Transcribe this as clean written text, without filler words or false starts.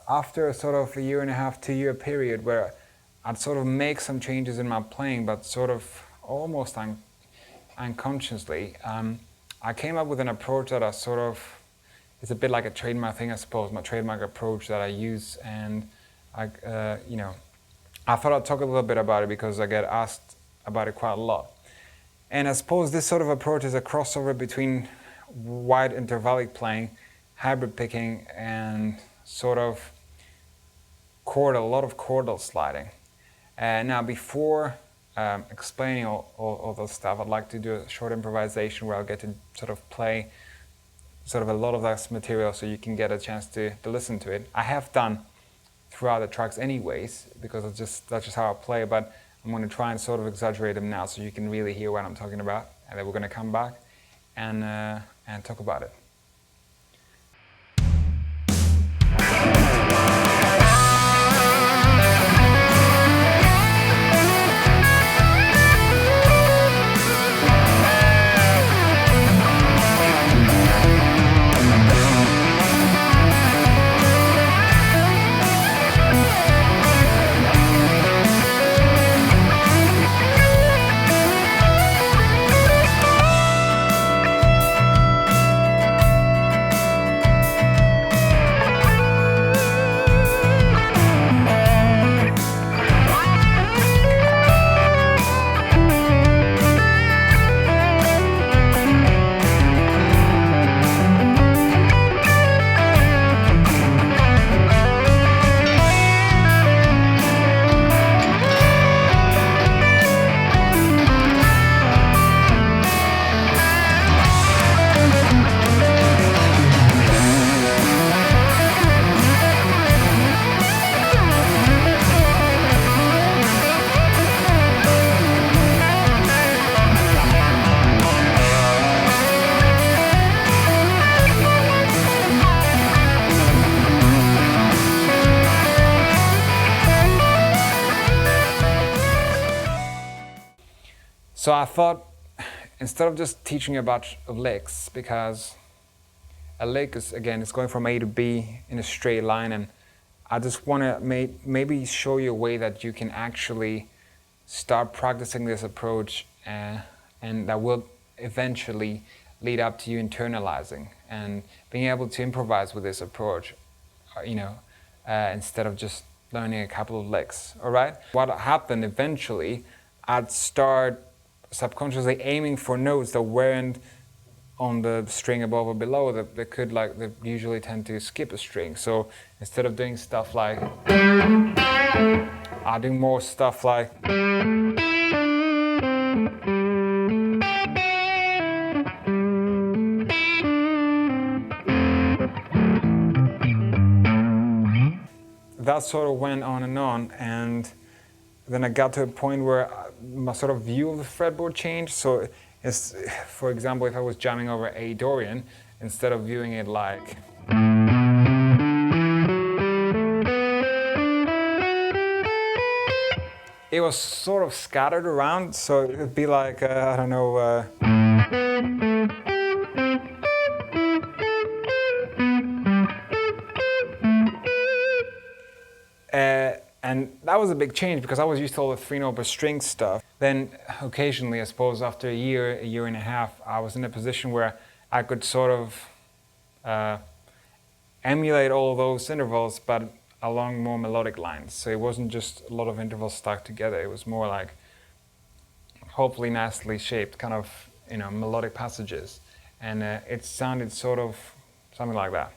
after a sort of a 1.5 to 2 year period where I'd sort of make some changes in my playing, but sort of almost unconsciously, I came up with an approach that I sort of, it's a bit like a trademark thing, I suppose, my trademark approach that I use. And I thought I'd talk a little bit about it because I get asked about it quite a lot. And I suppose this sort of approach is a crossover between wide intervallic playing, hybrid picking, and sort of a lot of chordal sliding. Now, before explaining all those stuff, I'd like to do a short improvisation where I'll get to sort of play sort of a lot of that material so you can get a chance to listen to it. I have done throughout the tracks anyways, because that's just how I play, but I'm going to try and sort of exaggerate them now so you can really hear what I'm talking about, and then we're going to come back and talk about it. So I thought, instead of just teaching you about licks, because a lick is, again, it's going from A to B in a straight line, and I just want to maybe show you a way that you can actually start practicing this approach, and that will eventually lead up to you internalizing and being able to improvise with this approach, instead of just learning a couple of licks, all right? What happened eventually, I'd start subconsciously aiming for notes that weren't on the string above or below, that they usually tend to skip a string. So instead of doing stuff like, I do more stuff like, that sort of went on, and then I got to a point where my sort of view of the fretboard changed. So, for example, if I was jamming over A Dorian, instead of viewing it like, it was sort of scattered around. So it would be like, I don't know, and that was a big change because I was used to all the 3-note per string stuff. Then occasionally, I suppose after a year and a half, I was in a position where I could sort of emulate all of those intervals, but along more melodic lines. So it wasn't just a lot of intervals stuck together. It was more like hopefully nicely shaped kind of melodic passages. And it sounded sort of something like that.